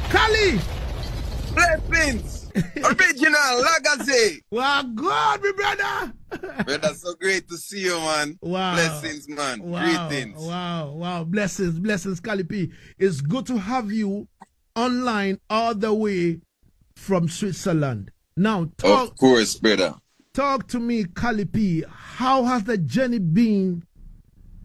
Cali. Blessings. Original Lagazee. Wow, God, my brother. Brother, so great to see you, man. Wow. Blessings, man. Wow. Greetings. Wow. Blessings, Cali P. It's good to have you online all the way from Switzerland. Now, Of course, brother. Talk to me, Cali P. How has the journey been,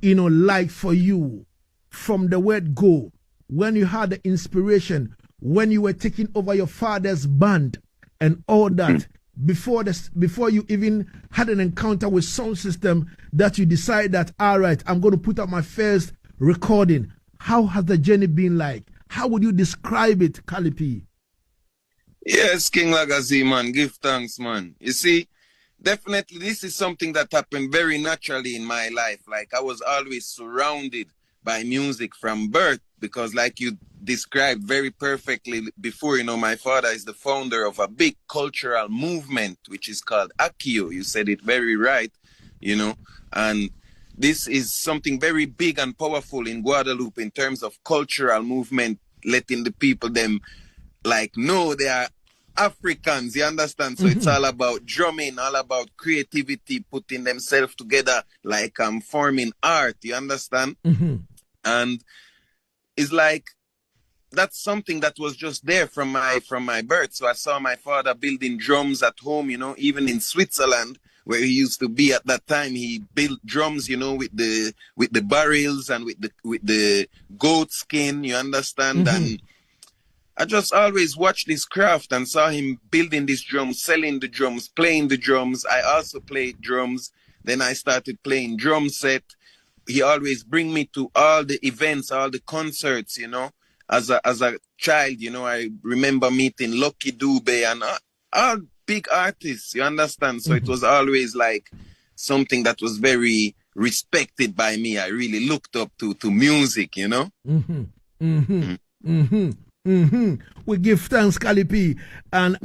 like for you from the word go, when you had the inspiration, when you were taking over your father's band and all that, before you even had an encounter with sound system that you decide that, all right, I'm going to put up my first recording. How has the journey been like? How would you describe it, Cali P? Yes, King Lagazee, man. Give thanks, man. You see, definitely this is something that happened very naturally in my life. Like, I was always surrounded by music from birth because, like you described very perfectly before, my father is the founder of a big cultural movement, which is called Akio. You said it very right, and this is something very big and powerful in Guadalupe in terms of cultural movement, letting the people them know they are Africans, you understand? So it's all about drumming, all about creativity, putting themselves together, forming art, you understand? And it's like, that's something that was just there from my birth. So I saw my father building drums at home, even in Switzerland, where he used to be at that time. He built drums, with the barrels and with the goat skin, you understand? And I just always watched this craft and saw him building these drums, selling the drums, playing the drums. I also played drums. Then I started playing drum set. He always bring me to all the events, all the concerts, As a child, I remember meeting Lucky Dube and all big artists, you understand? So it was always like something that was very respected by me. I really looked up to music, We give thanks, Cali P, and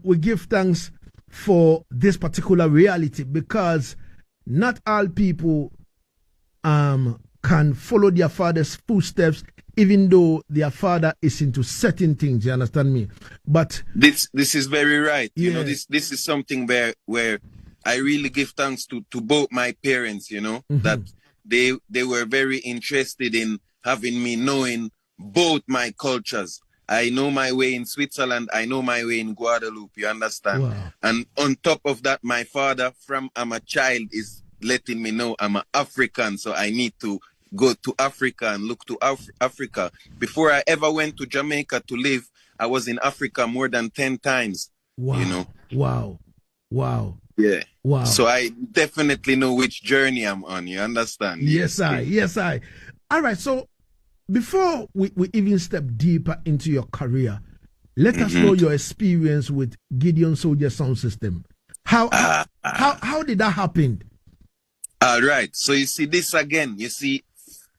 we give thanks for this particular reality, because not all people can follow their father's footsteps, even though their father is into certain things. You understand me? But this is very right. Yeah. This is something where I really give thanks to both my parents. That they were very interested in having me knowing both my cultures. I know my way in Switzerland. I know my way in Guadalupe. You understand? Wow. And on top of that, my father, from I'm a child, is letting me know I'm an African. So I need to go to Africa and look to Africa. Before I ever went to Jamaica to live, I was in Africa more than 10 times. Wow. Wow. Yeah. Wow. So I definitely know which journey I'm on. You understand? Yes, I. All right. So before we even step deeper into your career, let us know your experience with Gideon Soldier Sound System. How did that happen? All right. So you see this again. You see,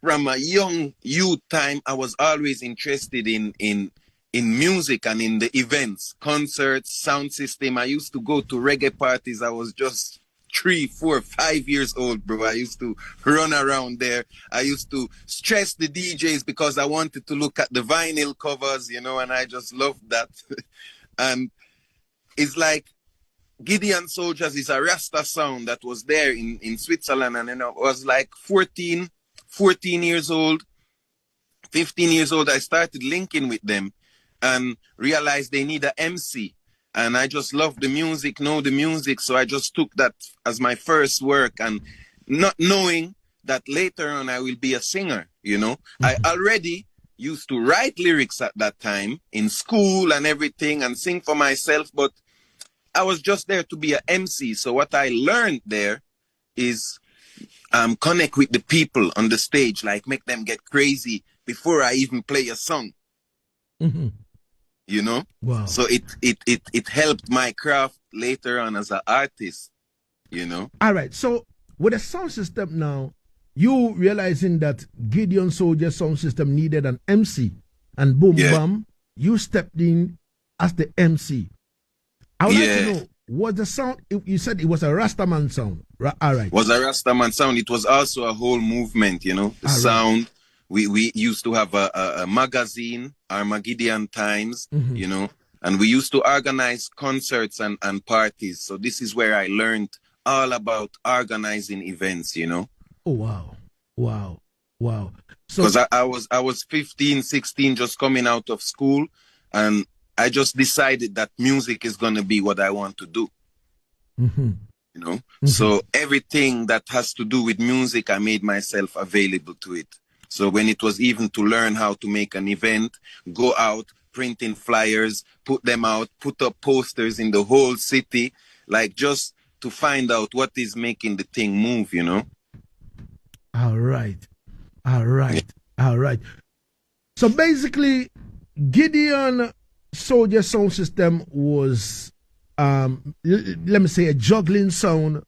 from a young youth time, I was always interested in music and in the events, concerts, sound system. I used to go to reggae parties. I was just 3, 4, 5 years old, bro. I used to run around there. I used to stress the DJs because I wanted to look at the vinyl covers, and I just loved that. And it's like Gideon Soldiers is a Rasta sound that was there in Switzerland. And I was like 14 years old, 15 years old. I started linking with them and realized they need a MC. And I just love the music, know the music. So I just took that as my first work, and not knowing that later on I will be a singer, I already used to write lyrics at that time in school and everything and sing for myself. But I was just there to be an MC. So what I learned there is connect with the people on the stage, make them get crazy before I even play a song. Wow. So it helped my craft later on as an artist, All right. So with a sound system now, you realizing that Gideon Soldier Sound System needed an MC, and boom, bam, you stepped in as the MC. I would like to know, was the sound, you said it was a Rastaman sound, all right? Was a Rastaman sound. It was also a whole movement, the sound we used to have a magazine, Armageddon Times, you know, and we used to organize concerts and parties. So this is where I learned all about organizing events, you know. Oh, wow. Wow. Wow. So, because I was 15, 16, just coming out of school, and I just decided that music is going to be what I want to do. You know, so everything that has to do with music, I made myself available to it. So when it was even to learn how to make an event, go out, printing flyers, put them out, put up posters in the whole city, like just to find out what is making the thing move, you know? All right. All right. All right. So basically, Gideon Soldier Sound System was, let me say, a juggling sound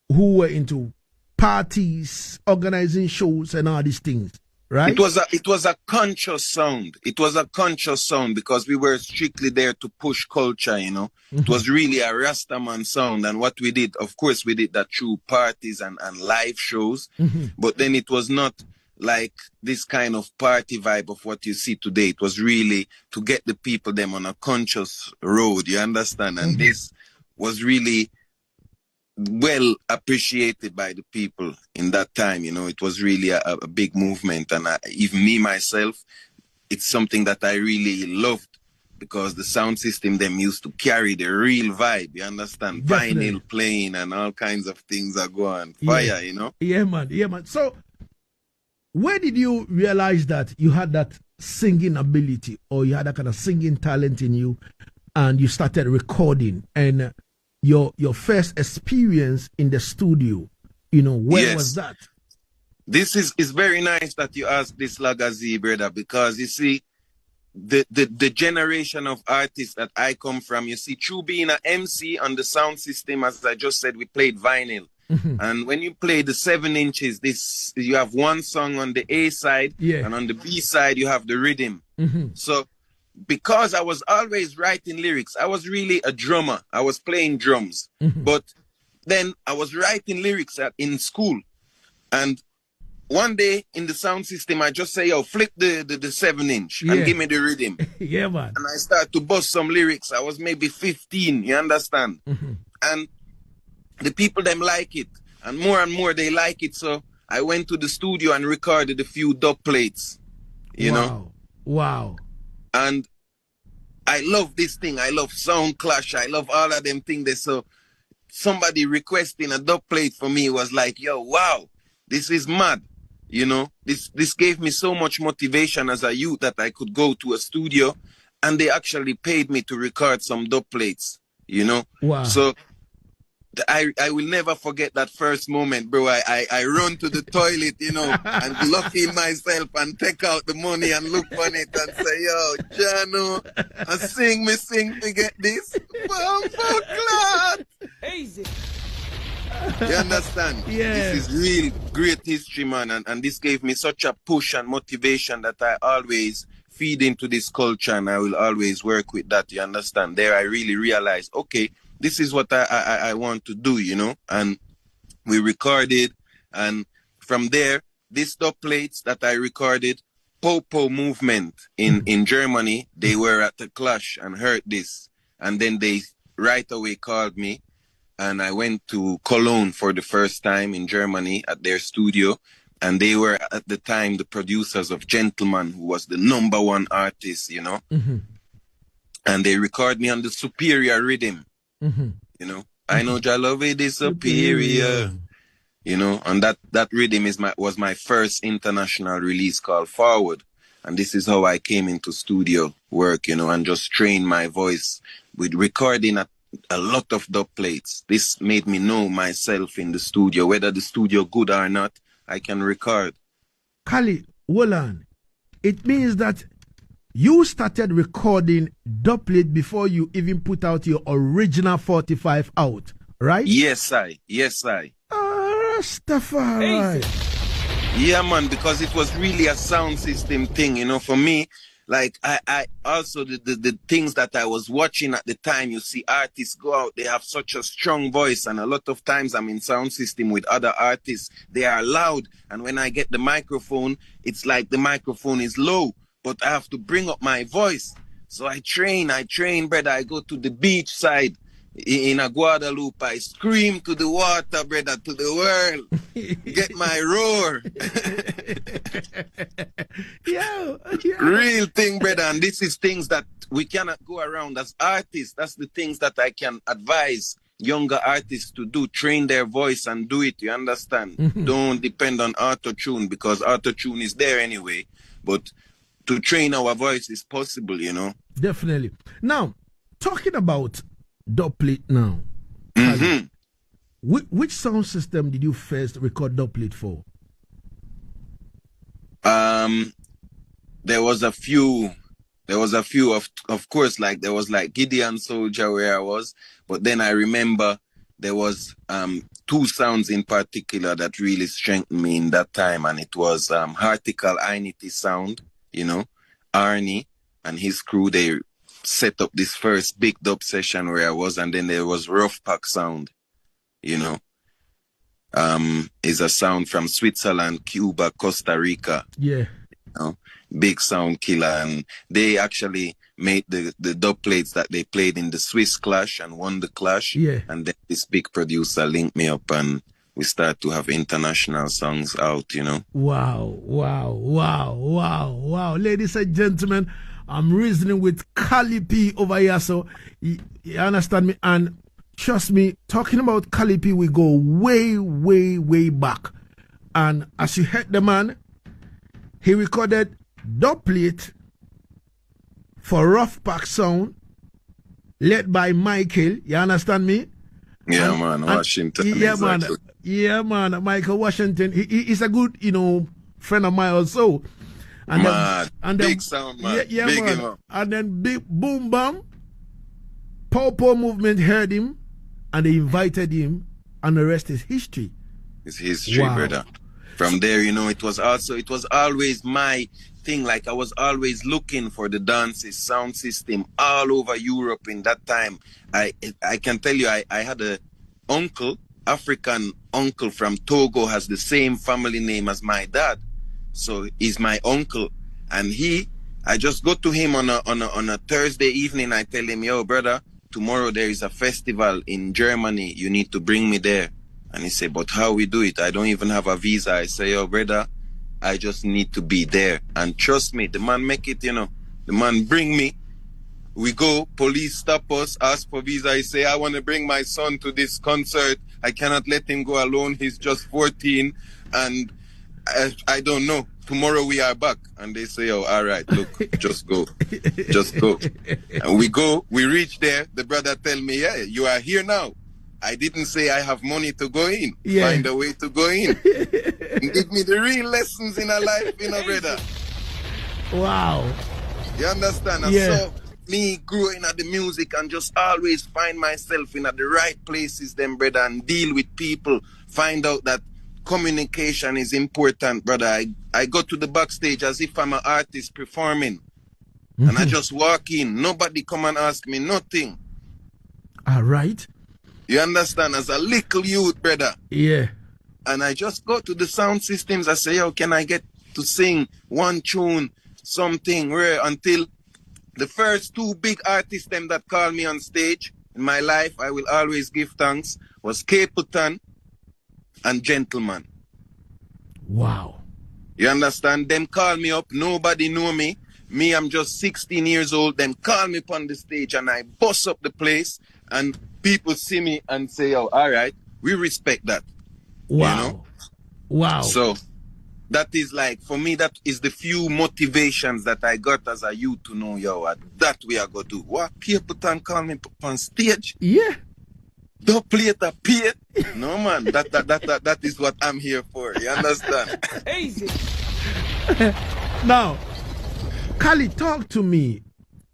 who were into parties, organizing shows, and all these things, right? It was a conscious sound. It was a conscious sound because we were strictly there to push culture, you know. It was really a Rastaman sound, and what we did, of course, we did that through parties and live shows, but then it was not like this kind of party vibe of what you see today. It was really to get the people them on a conscious road, you understand? And this was really well appreciated by the people in that time, you know. It was really a big movement, and even me myself, it's something that I really loved because the sound system them used to carry the real vibe, you understand? Definitely. Vinyl playing and all kinds of things are going fire, you know. Yeah, man. Yeah, man. So where did you realize that you had that singing ability, or you had that kind of singing talent in you, and you started recording? And your first experience in the studio, you know, where was that? This is very nice that you asked this, Lagazee, brother, because you see, the generation of artists that I come from, you see, through being an MC on the sound system, as I just said, we played vinyl. And when you play the 7 inches, you have one song on the A side, and on the B side, you have the rhythm. So because I was always writing lyrics, I was really a drummer. I was playing drums. But then I was writing lyrics in school. And one day in the sound system, I just say, yo, flip the 7 inch and give me the rhythm. Yeah, man. And I start to bust some lyrics. I was maybe 15, you understand? And the people them like it. And more they like it. So I went to the studio and recorded a few dub plates, you know? Wow. And I love this thing. I love Sound Clash. I love all of them things. So somebody requesting a dub plate for me was like, yo, wow, this is mad. You know, this gave me so much motivation as a youth that I could go to a studio and they actually paid me to record some dub plates, you know? Wow. So I will never forget that first moment, bro. I run to the toilet, you know, and lock in myself and take out the money and look on it and say, yo, Jano, I sing to get this. Easy. You understand? Yeah. This is real great history, man. And this gave me such a push and motivation that I always feed into this culture and I will always work with that. You understand? There I really realized, okay, this is what I want to do, you know, and we recorded, and from there, these dub plates that I recorded, Popo movement in Germany, they were at the Clash and heard this, and then they right away called me, and I went to Cologne for the first time in Germany at their studio, and they were at the time the producers of Gentleman, who was the #1 artist, you know, and they recorded me on the Superior rhythm. You know, I know Jah love it is superior. You know, and that rhythm was my first international release called Forward. And this is how I came into studio work, you know, and just trained my voice with recording a lot of dub plates. This made me know myself in the studio, whether the studio good or not, I can record. Cali, Wolan, it means that you started recording dub plate before you even put out your original 45 out, right? Yes, I. Rastafari. Yeah, man, because it was really a sound system thing, you know. For me, like I also the things that I was watching at the time, you see artists go out, they have such a strong voice, and a lot of times I'm in sound system with other artists, they are loud, and when I get the microphone, it's like the microphone is low, but I have to bring up my voice. So I train, brother. I go to the beach side in a Guadalupe. I scream to the water, brother, to the world. Get my roar. Yeah. Real thing, brother. And this is things that we cannot go around as artists. That's the things that I can advise younger artists to do. Train their voice and do it. You understand? Don't depend on auto-tune, because auto-tune is there anyway. But to train our voice is possible, you know. Definitely. Now, talking about dubplate now, which sound system did you first record dubplate for? There was a few, of course, like there was like Gideon Soldier where I was, but then I remember there was two sounds in particular that really strengthened me in that time, and it was Hartical Ainity sound, you know, Arnie and his crew, they set up this first big dub session where I was, and then there was Rough Pack sound, you know, is a sound from Switzerland, Cuba, Costa Rica. Yeah. You know, big sound killer, and they actually made the dub plates that they played in the Swiss Clash and won the Clash. Yeah. And then this big producer linked me up, and we start to have international songs out, you know. Wow. Ladies and gentlemen, I'm reasoning with Cali P over here, so you understand me? And trust me, talking about Cali P, we go way back. And as you heard the man, he recorded dubplate for Rough Pack sound, led by Michael. You understand me? Yeah, man, Washington. Yeah, exactly. man, Michael Washington. He's a good, friend of mine also. And then, big sound, man. Yeah, big man. And then big boom bam, Popo movement heard him, and they invited him, and the rest is history. It's history, brother. From there, it was always my thing. Like, I was always looking for the dances, sound system all over Europe in that time. I can tell you, I had a uncle, African uncle from Togo, has the same family name as my dad. So he's my uncle, and I just go to him on a Thursday evening. I tell him, yo, brother, tomorrow there is a festival in Germany. You need to bring me there. And he said, but how we do it? I don't even have a visa. I say, yo, brother, I just need to be there. And trust me, the man make it, The man bring me. We go, police stop us, ask for visa. He say, I want to bring my son to this concert. I cannot let him go alone. He's just 14. And I don't know. Tomorrow we are back. And they say, oh, all right, look, just go. Just go. And we go, we reach there. The brother tell me, yeah, you are here now. I didn't say I have money to go in. Yeah. Find a way to go in. And give me the real lessons in a life, brother. Wow. You understand? And so me growing at the music and just always find myself in at the right places, then, brother, and deal with people. Find out that communication is important, brother. I go to the backstage as if I'm an artist performing. Mm-hmm. And I just walk in. Nobody come and ask me nothing. All right. You understand? As a little youth, brother. Yeah. And I just go to the sound systems. I say, yo, can I get to sing one tune, something, where until the first two big artists them that call me on stage in my life, I will always give thanks, was Capleton and Gentleman. Wow. You understand? Them call me up. Nobody know me. Me, I'm just 16 years old. Them call me up on the stage and I bust up the place. And people see me and say, oh, all right, we respect that. Wow. Wow. So that is like, for me, that is the few motivations that I got as a youth to know, yo, that we are going to do. What? Capleton call me up on stage? Yeah. Don't play it a pay. No, man. That is what I'm here for. You understand? Easy. Now, Cali, talk to me.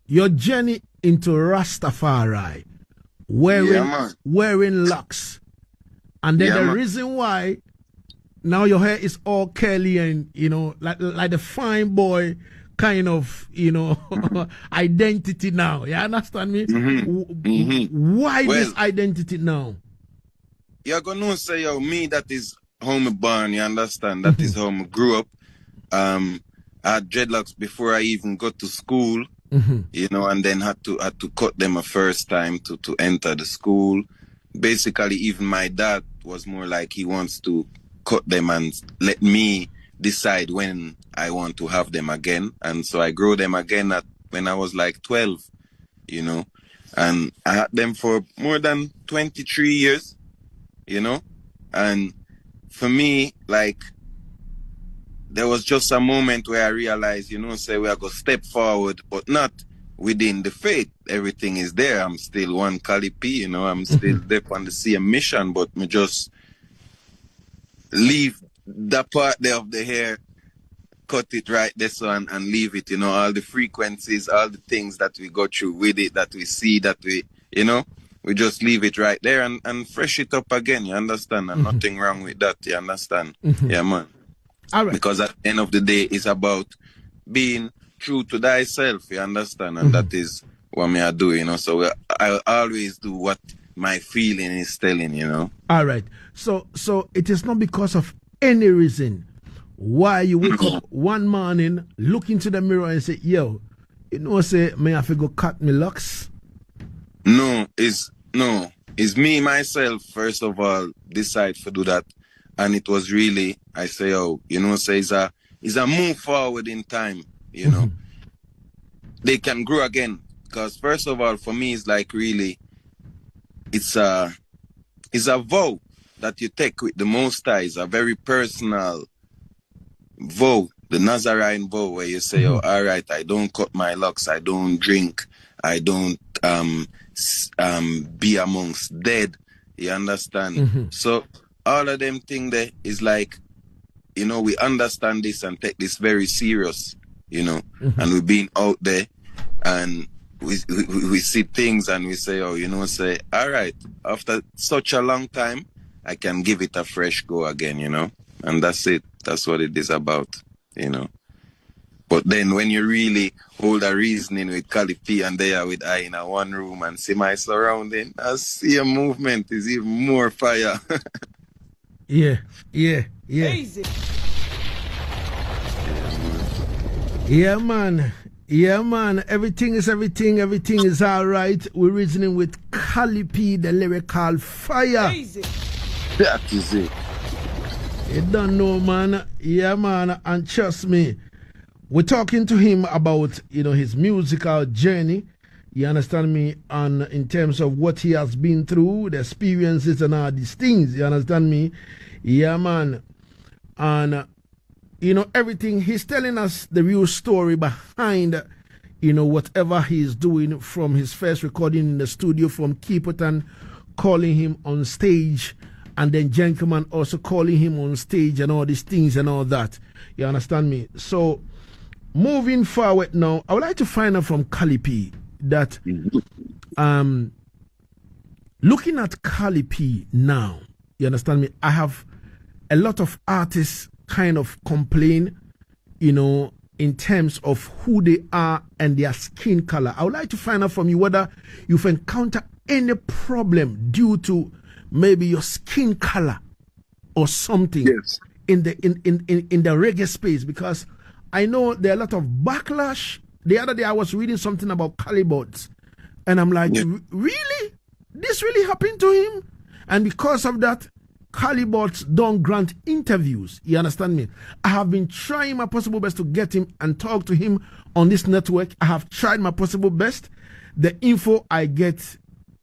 Your journey into Rastafari. Wearing locks. And then the reason why now your hair is all curly and, like the fine boy kind of, identity now. You understand me? Why this identity now? You're going to say, yo, me, that is how me born, you understand? That is how me grew up. I had dreadlocks before I even got to school, and then had to cut them a first time to enter the school. Basically, even my dad was more like he wants to cut them and let me decide when I want to have them again. And so I grew them again when I was like 12, and I had them for more than 23 years, and for me, like, there was just a moment where I realized, say we are going to step forward, but not within the faith. Everything is there. I'm still one Cali P, I'm still there on the same mission, but me just leave that part there of the hair, cut it right there so and leave it, all the frequencies, all the things that we go through with it, that we see, that we, we just leave it right there and fresh it up again, you understand? And nothing wrong with that, you understand? Yeah, man. All right. Because at the end of the day, it's about being true to thyself, you understand? And that is what me I do, So I always do what my feeling is telling, All right. So it is not because of any reason why you wake up one morning, look into the mirror and say, yo, say, may I have to go cut my locks? No, it's me, myself, first of all, decide to do that. And it was really, I say, say it's a move forward in time, They can grow again. Because first of all, for me, it's like really, it's a vow that you take with the Most High. It's a very personal vow, the Nazarene vow, where you say, all right, I don't cut my locks, I don't drink, I don't be amongst dead. You understand? So all of them thing there is like, we understand this and take this very serious, and we've been out there and we see things and we say, say, all right, after such a long time, I can give it a fresh go again, and that's it. That's what it is about, But then when you really hold a reasoning with Cali P and they are with I in a one room and see my surrounding, I see a movement is even more fire. Yeah. Easy. Yeah, man. Everything is everything. Everything is all right. We're reasoning with Cali P, the lyrical fire. Easy. That is it. You don't know, man. Yeah, man. And trust me, we're talking to him about, his musical journey. You understand me? And in terms of what he has been through, the experiences and all these things. You understand me? Yeah, man. And, everything. He's telling us the real story behind, whatever he's doing, from his first recording in the studio, from Keeperton calling him on stage, and then Gentleman also calling him on stage and all these things and all that. You understand me? So, moving forward now, I would like to find out from Cali P that looking at Cali P now, you understand me, I have a lot of artists kind of complain, in terms of who they are and their skin color. I would like to find out from you whether you've encountered any problem due to maybe your skin color or something. Yes. in the reggae space, because I know there are a lot of backlash. The other day I was reading something about Calibots, and I'm like, really? This really happened to him? And because of that, Calibots don't grant interviews. You understand me? I have been trying my possible best to get him and talk to him on this network. I have tried my possible best. The info I get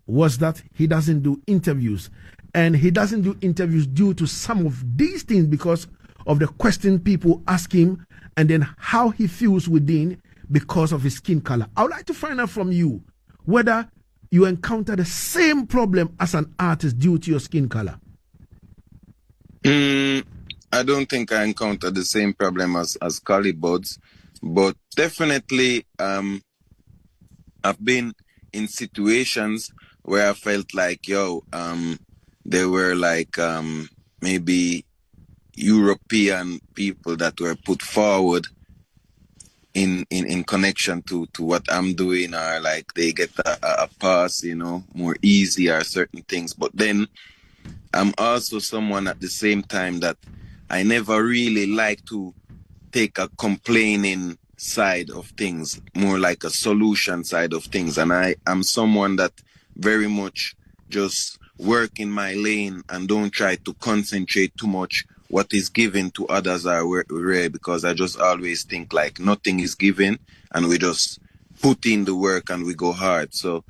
was that he doesn't do interviews. And he doesn't do interviews due to some of these things, because of the question people ask him and then how he feels within because of his skin color. I would like to find out from you whether you encounter the same problem as an artist due to your skin color. I don't think I encountered the same problem as Calibots, but definitely I've been in situations where I felt like, there were like maybe European people that were put forward in connection to what I'm doing, or like they get a pass, you know, more easy or certain things. But then I'm also someone at the same time that I never really like to take a complaining side of things, more like a solution side of things. And I'm someone that very much just work in my lane and don't try to concentrate too much what is given to others are rare, because I just always think like nothing is given and we just put in the work and we go hard. So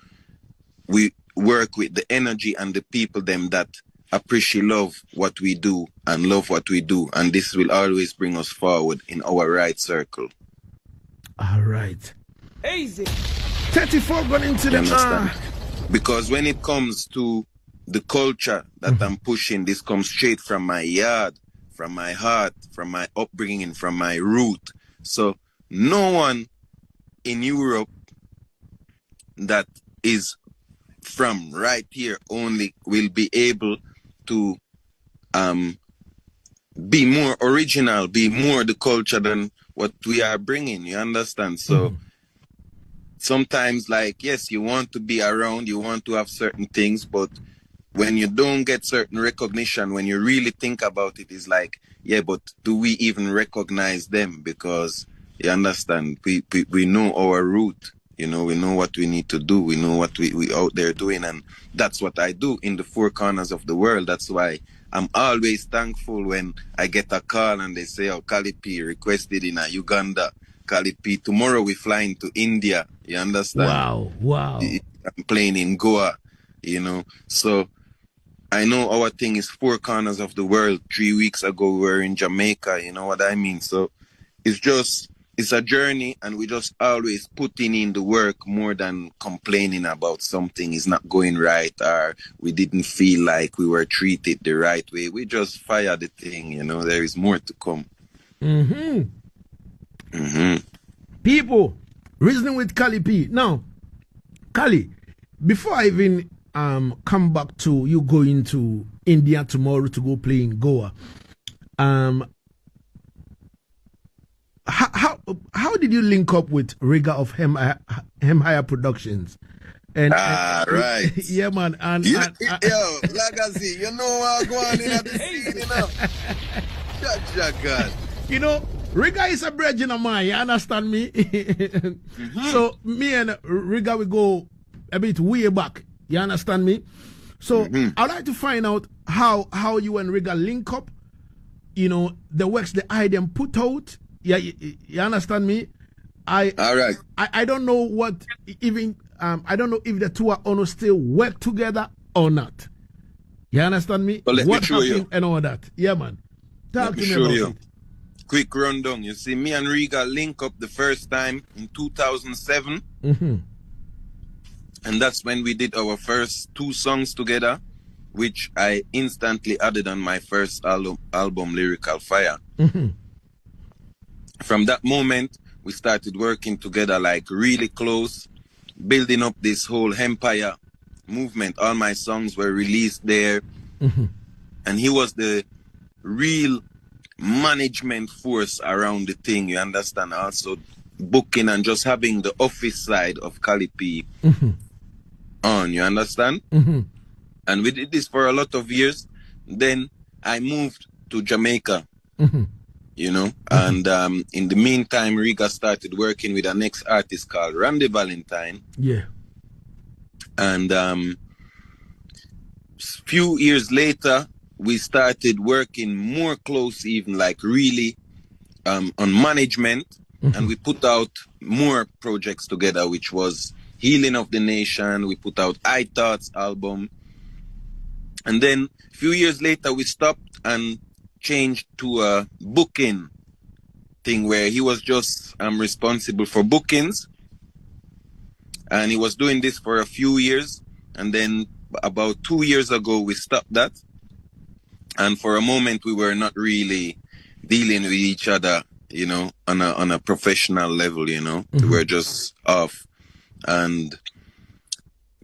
we work with the energy and the people them that appreciate love what we do and love what we do, and this will always bring us forward in our right circle. All right. Easy. 34 going into the because when it comes to the culture that I'm pushing, this comes straight from my yard, from my heart, from my upbringing, from my root. So no one in Europe that is from right here only will be able to be more original, be more the culture than what we are bringing, you understand? So sometimes, like, yes, you want to be around, you want to have certain things, but when you don't get certain recognition, when you really think about it, it's like, yeah, but do we even recognize them? Because, you understand, we know our root, you know, we know what we need to do, we know what we out there doing, and that's what I do in the four corners of the world. That's why I'm always thankful when I get a call and they say, oh, Cali P requested in Uganda. Cali P, tomorrow we flying to India, you understand? Wow. I'm playing in Goa, you know. So I know our thing is four corners of the world. 3 weeks ago we were in Jamaica, you know what I mean? So it's a journey, and we just always putting in the work more than complaining about something is not going right or we didn't feel like we were treated the right way. We just fire the thing, you know. There is more to come. People, reasoning with Cali P. Now, Cali, before I even come back to you going to India tomorrow to go play in Goa, how did you link up with Riga of Higher Productions? Right. Yeah, man. Yo, Lagazee, you know what going in at the scene, you know? God. You know, Riga is a brethren of mine, you understand me? So me and Riga, we go a bit way back, you understand me? So I'd like to find out how you and Riga link up, you know, the works the idea put out. Yeah, you understand me? All right. I don't know what even I don't know if the two are on still work together or not. You understand me? But What happened and all that. Yeah, man. Talk to me about it. Quick rundown. You see, me and Riga link up the first time in 2007. And that's when we did our first 2 songs together, which I instantly added on my first album Lyrical Fire. From that moment, we started working together like really close, building up this whole empire movement. All my songs were released there. And he was the real management force around the thing, you understand? Also booking and just having the office side of Cali P on, you understand? And we did this for a lot of years. Then I moved to Jamaica. You know, and in the meantime, Riga started working with an ex-artist called Randy Valentine. Yeah. And few years later, we started working more close, even like really on management. And we put out more projects together, which was Healing of the Nation. We put out I Thoughts album. And then a few years later, we stopped and changed to a booking thing where he was just responsible for bookings, and he was doing this for a few years, and then about 2 years ago we stopped that, and for a moment we were not really dealing with each other, you know, on a professional level, you know. We were just off, and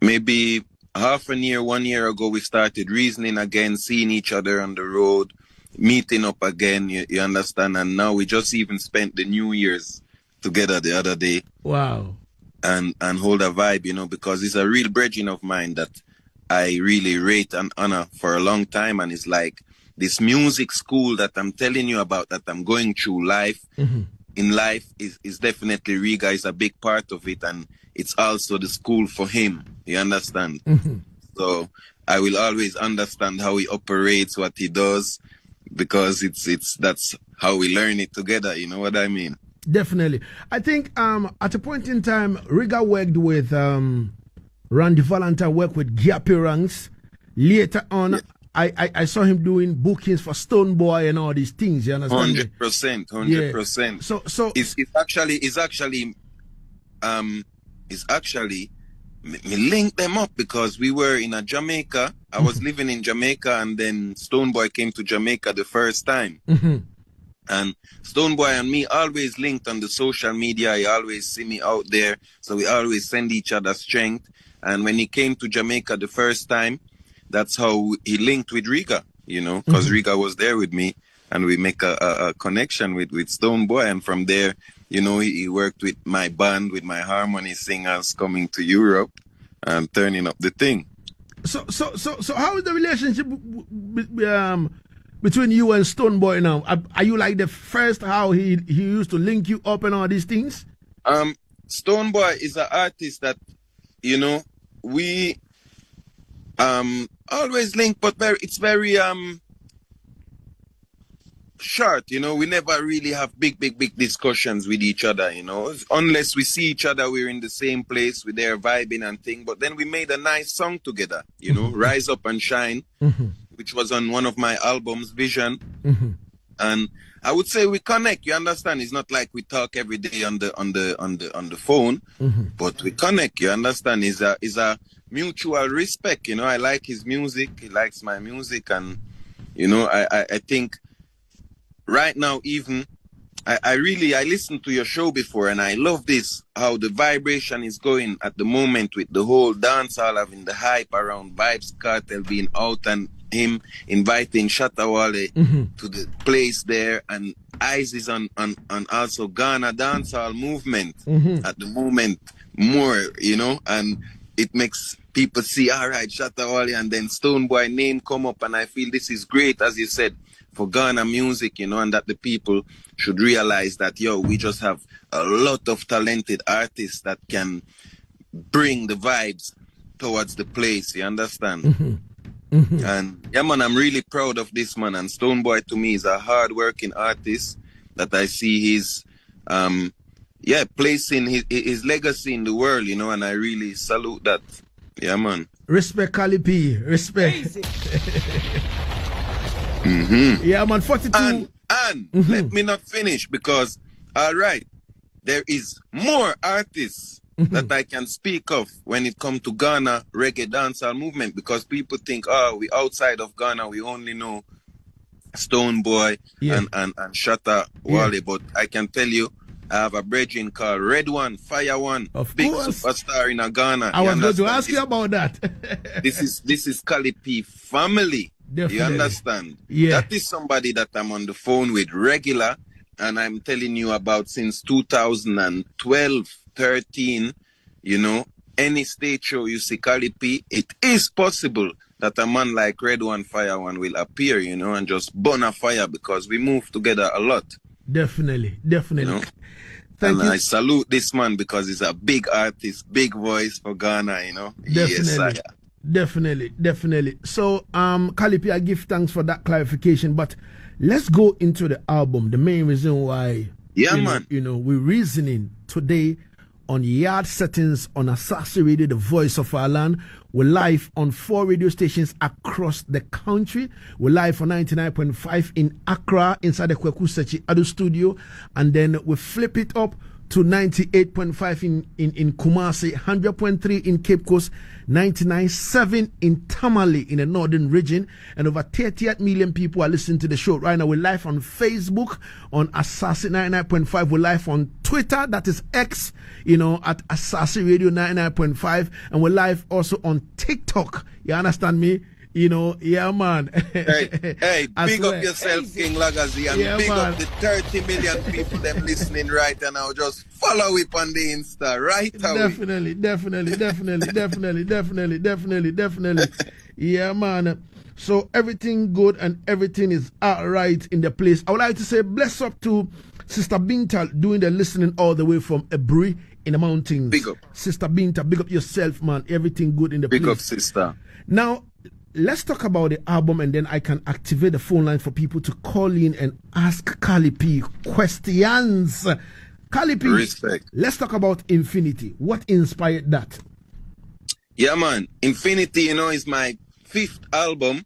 maybe half a year, 1 year ago, we started reasoning again, seeing each other on the road, meeting up again, you understand? And now we just even spent the New Year's together the other day. Wow. And hold a vibe, you know, because it's a real brethren of mine that I really rate and honor for a long time. And it's like this music school that I'm telling you about, that I'm going through life, in life, is definitely Riga is a big part of it. And it's also the school for him. You understand? So I will always understand how he operates, what he does, because that's how we learn it together. You know what I mean? Definitely. I think at a point in time, Riga worked with Randy Valentine, worked with Giapi Ranks. Later on, I saw him doing bookings for Stone Boy and all these things. You understand? 100%. So it's actually me link them up because we were in a Jamaica. I was living in Jamaica, and then Stone Boy came to Jamaica the first time. And Stone Boy and me always linked on the social media. He always see me out there, so we always send each other strength. And when he came to Jamaica the first time, that's how he linked with Riga, you know, because Riga was there with me, and we make a connection with Stone Boy. And from there, you know, he worked with my band, with my harmony singers coming to Europe and turning up the thing. So how is the relationship between you and Stone Boy now? Are you like the first, how he used to link you up and all these things? Stone Boy is an artist that, you know, we always link, but it's very short, you know. We never really have big discussions with each other, you know. Unless we see each other, we're in the same place, we're there vibing and thing. But then we made a nice song together, you know, Rise Up and Shine, which was on one of my albums, Vision. And I would say we connect, you understand? It's not like we talk every day on the phone, but we connect, you understand? Is a mutual respect, you know. I like his music, he likes my music, and you know, I think right now even I listened to your show before, and I love this, how the vibration is going at the moment with the whole dancehall, having the hype around Vibes Cartel being out, and him inviting Shatawale to the place there, and eyes is on also Ghana dancehall movement at the moment more, you know, and it makes people see, all right, Shatawale, and then Stone Boy name come up, and I feel this is great, as you said, for Ghana music, you know, and that the people should realize that, yo, we just have a lot of talented artists that can bring the vibes towards the place, you understand? And yeah, man, I'm really proud of this, man. And Stone Boy to me is a hard-working artist that I see his placing his legacy in the world, you know, and I really salute that. Yeah, man. Respect, Cali P. Respect. Yeah, man, 42. And let me not finish, because, all right, there is more artists that I can speak of when it comes to Ghana reggae dancehall movement, because people think, oh, we outside of Ghana, we only know Stone Boy and Shatta Wale, but I can tell you, I have a brethren called Red One, Fire One, of big course. Superstar in Ghana. I was going to ask you about that. This is Cali P family. Definitely. You understand? Yeah. That is somebody that I'm on the phone with regular, and I'm telling you about since 2012, 13, you know, any stage show you see Cali P, it is possible that a man like Red One, Fire One will appear, you know, and just burn a fire, because we move together a lot. Definitely. You know? Thank you. I salute this man because he's a big artist, big voice for Ghana, you know. Definitely. Yes, Definitely. So, Cali P, I give thanks for that clarification, but let's go into the album. The main reason why, man, we're reasoning today on Yaad Settingz on Asaase Radio, the voice of our land. We're live on 4 radio stations across the country. We're live on 99.5 in Accra, inside the Kweku Sechi Ado studio, and then we flip it up to 98.5 in Kumasi, 100.3 in Cape Coast, 99.7 in Tamale in the northern region, and over 38 million people are listening to the show right now. We're live on Facebook on Asaase 99.5. We're live on Twitter, that is X, at Asaase Radio 99.5, and we're live also on TikTok. You understand me? Yeah, man. Hey, big up yourself, King Lagazee, and big up the 30 million people them listening right now. Just follow it on the Insta right away. Definitely. Yeah, man. So everything good and everything is all right in the place. I would like to say bless up to Sister Binta doing the listening all the way from Ebri in the mountains. Big up. Sister Binta, big up yourself, man. Everything good in the place. Big up, sister. Now, let's talk about the album and then I can activate the phone line for people to call in and ask Cali P questions. Cali P, respect. Let's talk about Infinity. What inspired that? Yeah, man. Infinity, is my 5th album.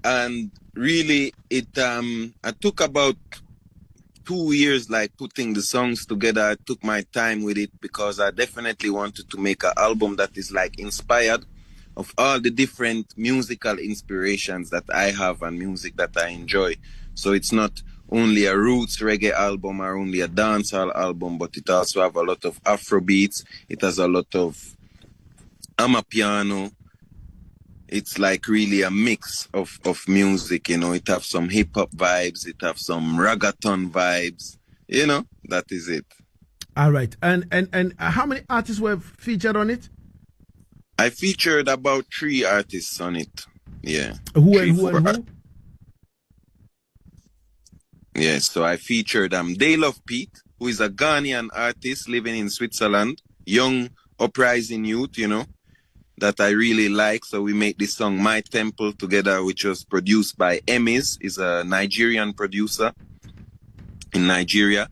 And really, it I took about 2 years like putting the songs together. I took my time with it because I definitely wanted to make an album that is like inspired of all the different musical inspirations that I have and music that I enjoy. So it's not only a roots reggae album or only a dancehall album, but it also have a lot of Afrobeats. It has a lot of amapiano. It's like really a mix of music, It have some hip-hop vibes. It have some reggaeton vibes. That is it. All right. And how many artists were featured on it? I featured about 3 artists on it. Yeah. Who? Yeah, so I featured They Love Pete, who is a Ghanaian artist living in Switzerland. Young, uprising youth, that I really like. So we made this song My Temple together, which was produced by Emmys, is a Nigerian producer in Nigeria.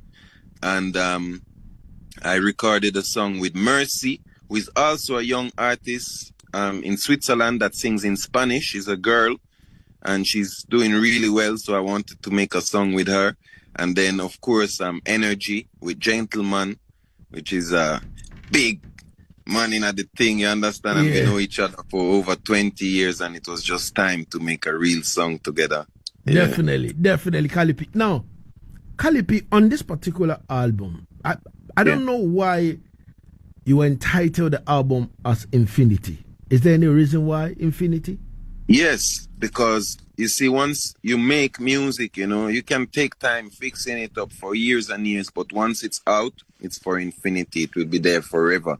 And I recorded a song with Mercy, who is also a young artist in Switzerland that sings in Spanish. She's a girl and she's doing really well. So I wanted to make a song with her. And then, of course, Energy with Gentleman, which is a big man in the thing, you understand? And we know each other for over 20 years, and it was just time to make a real song together. Definitely, Cali P. Now, Cali P, on this particular album, I don't know why you entitled the album as Infinity. Is there any reason why Infinity? Yes, because you see, once you make music, you can take time fixing it up for years and years, but once it's out, it's for infinity. It will be there forever.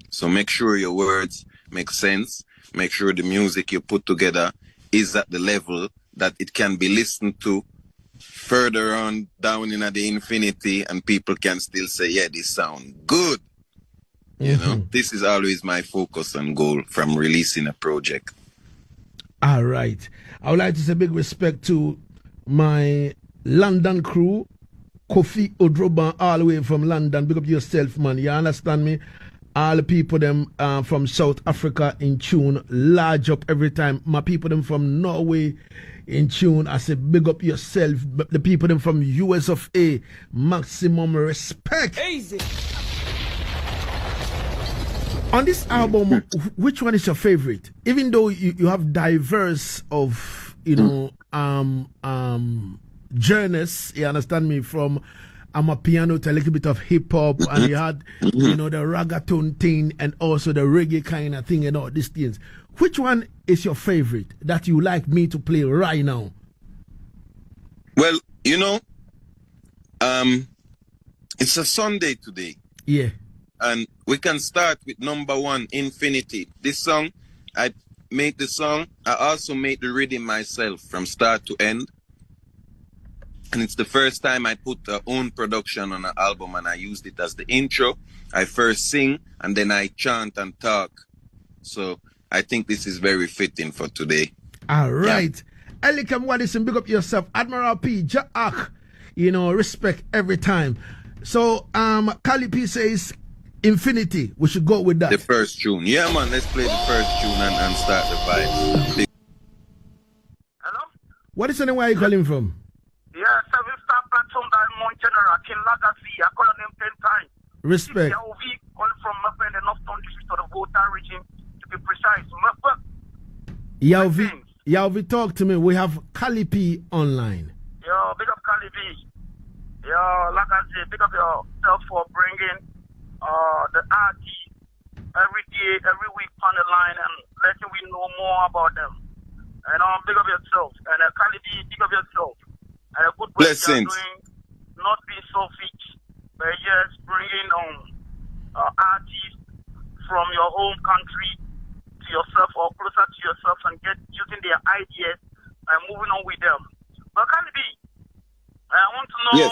So make sure your words make sense. Make sure the music you put together is at the level that it can be listened to further on down in the infinity, and people can still say, yeah, this sound good. This is always my focus and goal from releasing a project. All right. I would like to say big respect to my London crew, Kofi Odroban, all the way from London. Big up yourself, man. You understand me? All the people them from South Africa in tune, large up every time. My people them from Norway in tune. I say big up yourself. The people them from US of A, maximum respect. Easy. On this album, which one is your favorite? Even though you have diverse of journeys, you understand me, from amapiano to a little bit of hip hop, and you had the reggaeton thing and also the reggae kind of thing and all these things. Which one is your favorite that you like me to play right now? Well, it's a Sunday today. Yeah. And we can start with number 1, Infinity. This song, I made the song. I also made the rhythm myself from start to end. And it's the first time I put our own production on an album, and I used it as the intro. I first sing and then I chant and talk. So I think this is very fitting for today. All right. Elikam Wadison, big up yourself. Admiral P, Jack, respect every time. So Cali P says Infinity. We should go with that. The first tune. Yeah, man, let's play the first tune and start the vibe. Hello? What is the name where you calling from? Yeah, 7-star platform Diamond General, King Lagazee. I call him 10 times. Respect. Yaad calling from Mapa in the Northern District of the Volta region, to be precise. Mapa. Yaad, talk to me. We have Cali P online. Yo, big up Cali P. Yo, Lagazee, big up yourself for bringing the artist every day, every week on the line and letting we know more more about them. Big up yourself. And Cali B, big up yourself. And a good work Blessings. you're doing, not being so fit, but yes, bringing artists from your home country to yourself or closer to yourself and using their ideas and moving on with them. But Cali B, I want to know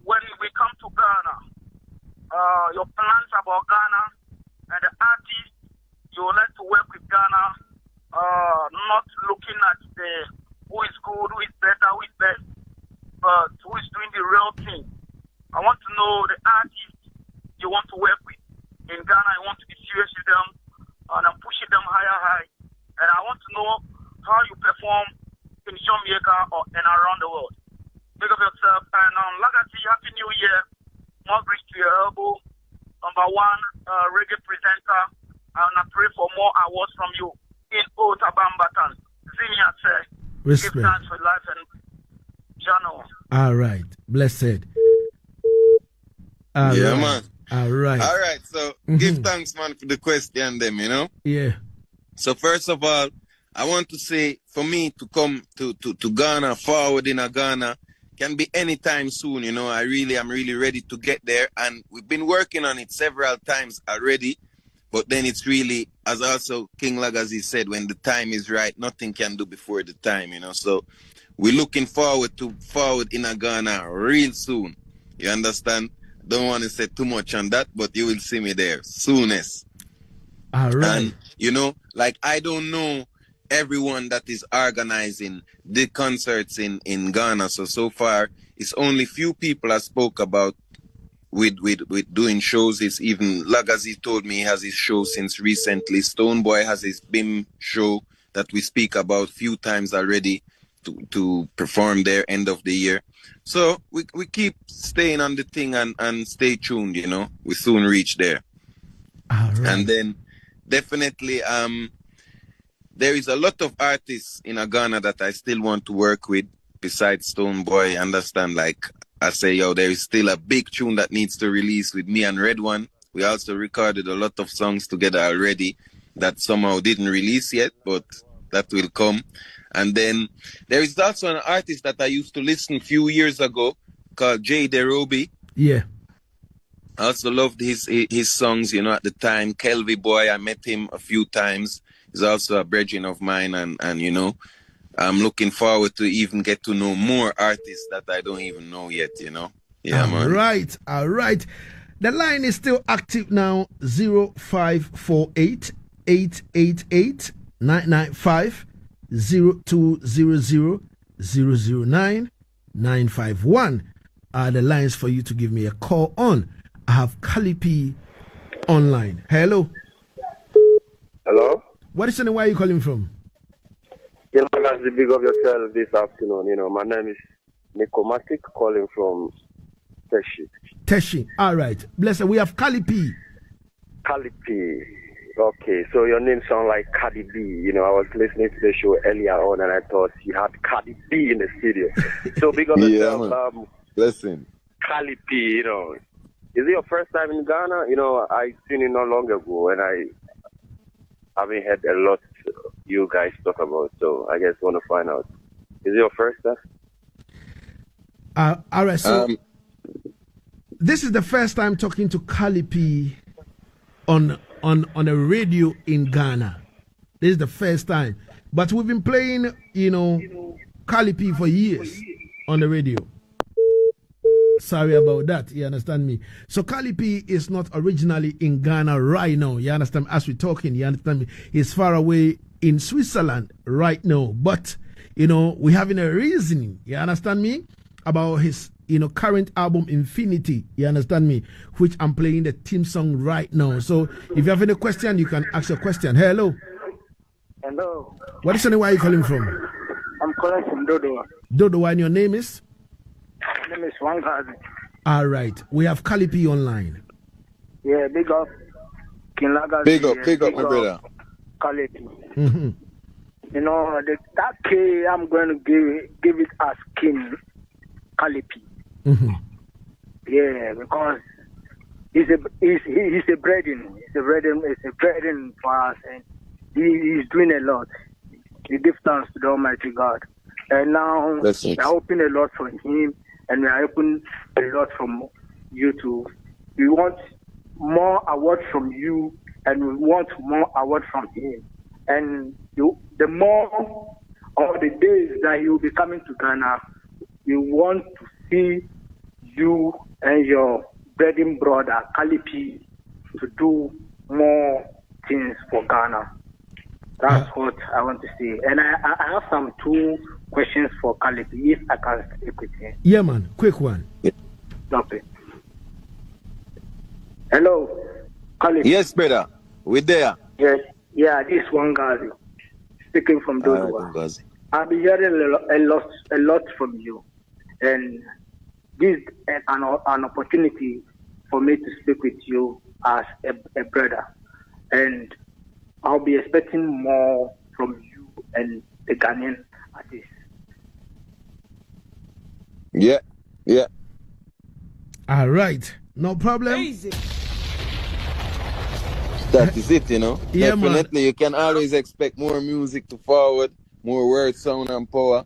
when we come to Ghana, your plans about Ghana and the artists you would like to work with Ghana, not looking at who is good, who is better, who is best, but who is doing the real thing. I want to know the artists you want to work with. In Ghana, I want to be serious with them and I'm pushing them higher. And I want to know how you perform in Jamaica and around the world. Big up yourself. And Lagazee, Happy New Year. More reach to your elbow. Number one reggae presenter. And I pray for more awards from you in Otabambatan. Zinia said, Respect. Give thanks for life and Jano. All right. Blessed. Man. All right. So give thanks, man, for the question, them, you know? Yeah. So first of all, I want to say, for me to come to Ghana, forward in Ghana, can be anytime soon, you know. I'm really ready to get there. And we've been working on it several times already. But then it's really, as also King Lagazee said, when the time is right, nothing can do before the time, you know. So we're looking forward in Ghana real soon. You understand? Don't want to say too much on that, but you will see me there soonest. All right. And, you know, like I don't know everyone that is organizing the concerts in Ghana. So far, it's only few people I spoke about with doing shows. It's even Lagazee told me he has his show since recently. Stoneboy has his BIM show that we speak about few times already to perform there end of the year. So we keep staying on the thing and stay tuned, you know. We soon reach there. All right. And then definitely there is a lot of artists in Ghana that I still want to work with besides Stoneboy. Understand, like I say, there is still a big tune that needs to release with me and Red One. We also recorded a lot of songs together already that somehow didn't release yet, but that will come. And then there is also an artist that I used to listen a few years ago called J. Derobi. Yeah. I also loved his songs, you know, at the time. Kelvy Boy, I met him a few times. He's also a brethren of mine, and you know, I'm looking forward to even get to know more artists that I don't even know yet, you know. Yeah, man. All right. The line is still active now, 0548 888 995 0200 009 951 are the lines for you to give me a call on. I have Cali P online. Hello. Hello? What is the name? Where are you calling from? You know, guys, big of yourself this afternoon. You know, my name is Nikomatic, calling from Teshi. All right. Bless you. We have Cali P. Cali P. Okay, so your name sounds like Cardi B. You know, I was listening to the show earlier on and I thought you had Cardi B in the studio. So big of yourself, blessing. Cali P, you know. Is it your first time in Ghana? You know, I seen it not long ago and I haven't heard a lot you guys talk about, so I just want to find out. Is it your first time? All right, so this is the first time talking to Cali P on a radio in Ghana. This is the first time. But we've been playing, you know, Cali P for years on the radio. Sorry about that, you understand me? So Cali P is not originally in Ghana right now, you understand? As we're talking, you understand me? He's far away in Switzerland right now. But, you know, we're having a reasoning, you understand me? About his, you know, current album Infinity, you understand me? Which I'm playing the theme song right now. So if you have any question, you can ask your question. Hello. Hello. What is the name? Where are you calling from? I'm calling from Dodo. Dodo, and your name is? My name is Lagazee. All right. We have Cali P online. Yeah, big up. King Lagazee. Big up, my brother. Cali P. Mm-hmm. You know, that K, I'm going to give it as King Cali P. Mm-hmm. Yeah, because he's a brethren. He's a brethren for us, and He's doing a lot. We give thanks to the Almighty God. And now we are hoping a lot from him, and we are hoping a lot from you too. We want more awards from you, and we want more awards from him. And the more or the days that he will be coming to Ghana, we want to see you and your brethren brother, Cali P, to do more things for Ghana. That's what I want to say. And I have some 2 questions for Cali P, if I can speak with him. Yeah, man. Quick one. Okay. Hello, Cali. Yes, brother. We're there. Yes. Yeah, this one guy speaking from Dodowa. I've been hearing a lot from you. And this is an opportunity for me to speak with you as a brother. And I'll be expecting more from you and the Ghanaian artists. Yeah. All right. No problem. Easy. That is it, you know. Yeah, Definitely, you can always expect more music to forward, more word, sound, and power.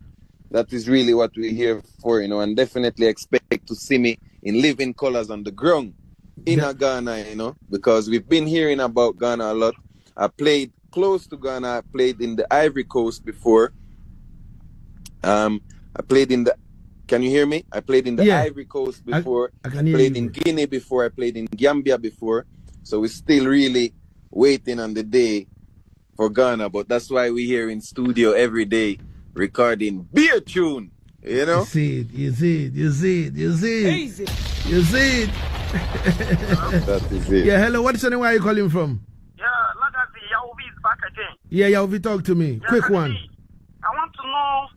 That is really what we're here for, you know, and definitely expect to see me in living colors on the ground in Ghana, you know, because we've been hearing about Ghana a lot. I played close to Ghana. I played in the Ivory Coast before. I played in the... Can you hear me? I played in the Ivory Coast before. I played in Guinea before. I played in Gambia before. So we're still really waiting on the day for Ghana. But that's why we're here in studio every day recording beer tune. You know? You see it. Easy. That is it. Yeah, hello. What's your name? Where are you calling from? Yeah, Lagazee, Yaad is back again. Yeah, Yaad, talk to me. Yeah, Quick one. I want to know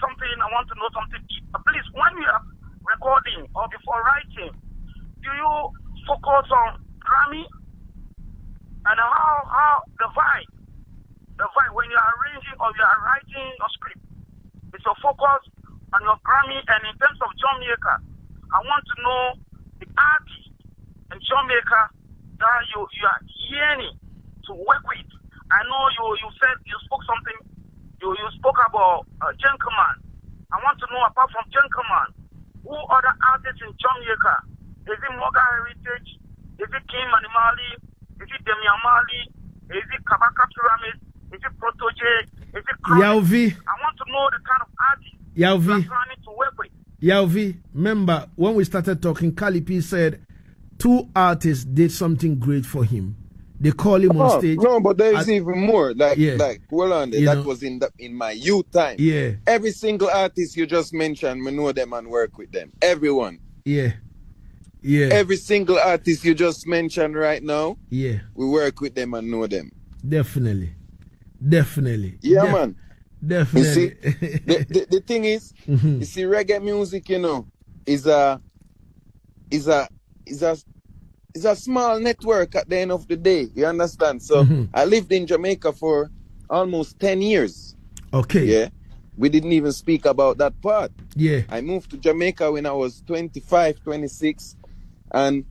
something. I want to know something. Please, when you are recording or before writing, do you focus on Grammy and how the vibe when you are arranging or you are writing your script, is your focus on your Grammy? And in terms of Jamaica, I want to know the artist in Jamaica that you are yearning to work with. I know you said you spoke something. You spoke about Gentleman. I want to know, apart from Gentleman, who other artists in Jamaica? Is it Moga Heritage? Is it King Manimali? Is it Demian Mali? Is it Kabaka Pyramid? Is it Protoje? Is it Chronic? Yauvi. I want to know the kind of artists Yauvi. you're planning to work with. Yauvi, remember when we started talking, Cali P said 2 artists did something great for him. They call him on stage. No, but there is even more. Like, hold on. That was in my youth time. Yeah. Every single artist you just mentioned, we know them and work with them. Everyone. Yeah. Every single artist you just mentioned right now, we work with them and know them. Definitely. Yeah, man. Definitely. You see, the thing is, you see, reggae music, you know, is a small network at the end of the day. You understand? So I lived in Jamaica for almost 10 years. Okay. Yeah. We didn't even speak about that part. Yeah. I moved to Jamaica when I was 25, 26. And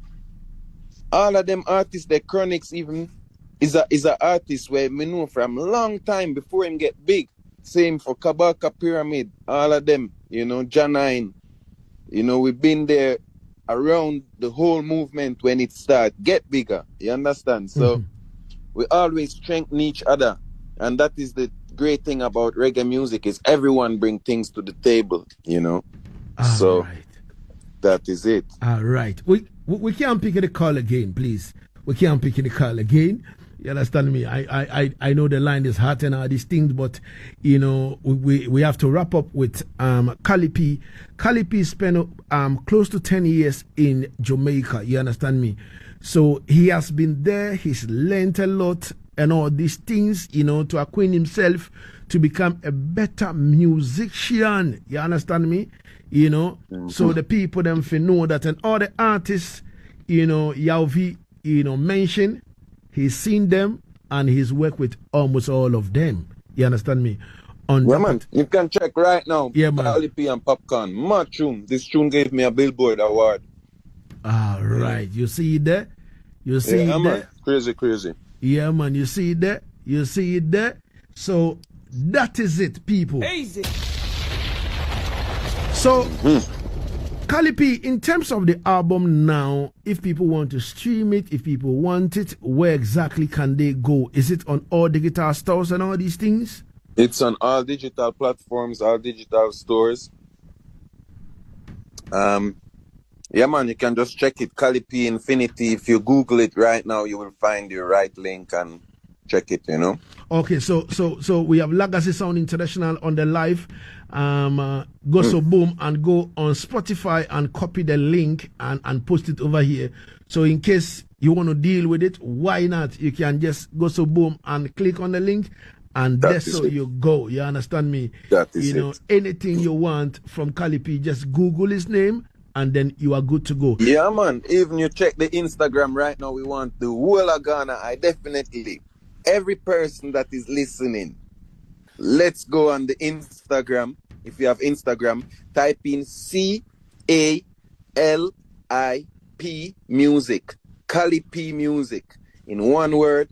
all of them artists, the Chronics even, is a artist where me know from a long time before him get big. Same for Kabaka Pyramid, all of them, you know, Janine. You know, we've been there around the whole movement when it started get bigger. You understand? So we always strengthen each other. And that is the great thing about reggae music, is everyone bring things to the table, you know. That is it. All right. We can't pick the call again, please. We can't pick the call again. You understand me? I know the line is hot and all these things, but you know, we have to wrap up with Cali P. Cali P spent close to 10 years in Jamaica. You understand me? So he has been there, he's learned a lot and all these things, you know, to acquaint himself to become a better musician. You understand me? You know, so the people them know that, and all the artists, you know, Yauvi, you know, mentioned, he's seen them and he's worked with almost all of them. You understand me? Man, you can check right now. Yeah, man. Cali P and Popcorn. My tune. This tune gave me a Billboard award. All right. You see it there? You see it there? Man. Crazy. Yeah, man, you see it there? You see it there? So that is it, people. Easy. So, Cali P, in terms of the album now, if people want to stream it, if people want it, where exactly can they go? Is it on all digital stores and all these things? It's on all digital platforms, all digital stores. Yeah, man, you can just check it, Cali P Infinity. If you Google it right now, you will find the right link and check it, you know. Okay, so we have Lagazee Sound International on the live. Go so boom and go on Spotify and copy the link and post it over here. So in case you want to deal with it, why not? You can just go so boom and click on the link, and that's so you go. You understand me? That is it. Anything you want from Cali P, just Google his name, and then you are good to go. Yeah, man. Even you check the Instagram right now, we want the whole of Ghana. I definitely, every person that is listening, let's go on the Instagram. If you have Instagram, type in CALIP music. Cali P music. In one word.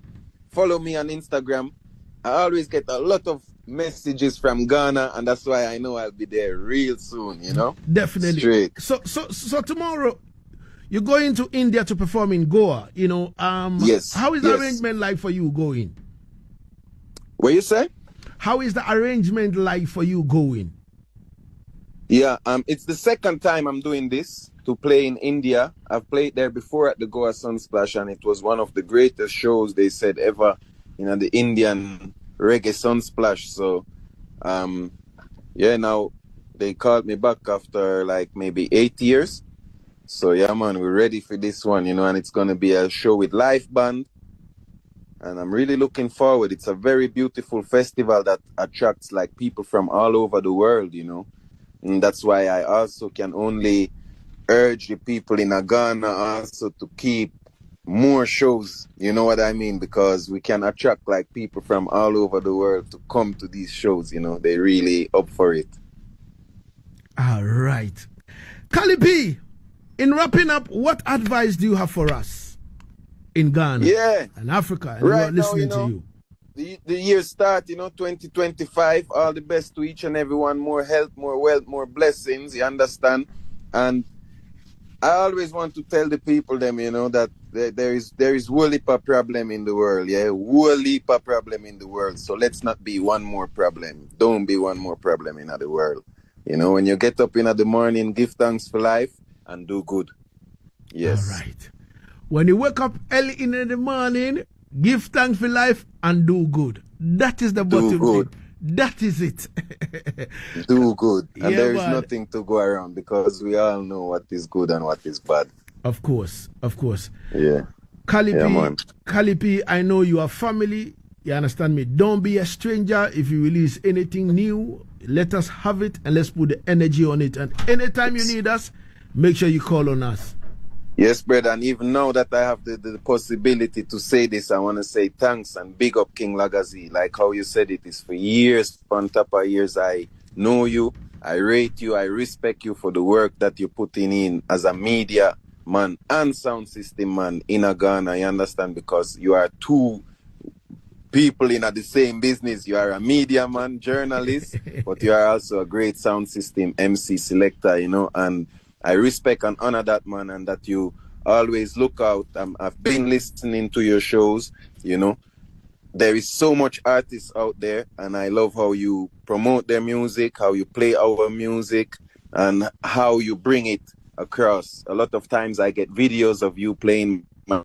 Follow me on Instagram. I always get a lot of messages from Ghana, and that's why I know I'll be there real soon, you know? Definitely. Straight. So tomorrow you're going to India to perform in Goa, you know. Yes. How is the arrangement like for you going? What you say? How is the arrangement like for you going? Yeah, it's the second time I'm doing this, to play in India. I've played there before at the Goa Sunsplash, and it was one of the greatest shows they said ever, you know, the Indian reggae Sunsplash. So, yeah, now they called me back after like maybe 8 years. So yeah, man, we're ready for this one, you know, and it's gonna be a show with live band. And I'm really looking forward. It's a very beautiful festival that attracts like people from all over the world, you know. And that's why I also can only urge the people in Ghana also to keep more shows, you know what I mean? Because we can attract like people from all over the world to come to these shows, you know. They're really up for it. All right. Cali P, in wrapping up, what advice do you have for us in Ghana and Africa and right listening now, you know, to you? The year start, you know, 2025. All the best to each and everyone. More health, more wealth, more blessings. You understand? And I always want to tell the people them, you know, that there is whole heap of problem in the world. Yeah, whole heap of problem in the world. So let's not be one more problem. Don't be one more problem in the world. You know, when you get up in the morning, give thanks for life and do good. Yes. All right. When you wake up early in the morning, give thanks for life and do good. That is the bottom thing. That is it. Do good. And yeah, there is nothing to go around because we all know what is good and what is bad. Of course. Of course. Yeah. Cali P, I know you are family. You understand me? Don't be a stranger. If you release anything new, let us have it and let's put the energy on it. And anytime you need us, make sure you call on us. Yes, brother, and even now that I have the possibility to say this, I want to say thanks and big up King Lagazee. Like how you said it is for years, on top of years, I know you, I rate you, I respect you for the work that you're putting in as a media man and sound system man in Ghana, you understand, because you are two people in the same business. You are a media man, journalist, but you are also a great sound system MC selector, you know, and I respect and honor that, man, and that you always look out. I've been listening to your shows, you know. There is so much artists out there, and I love how you promote their music, how you play our music, and how you bring it across. A lot of times I get videos of you playing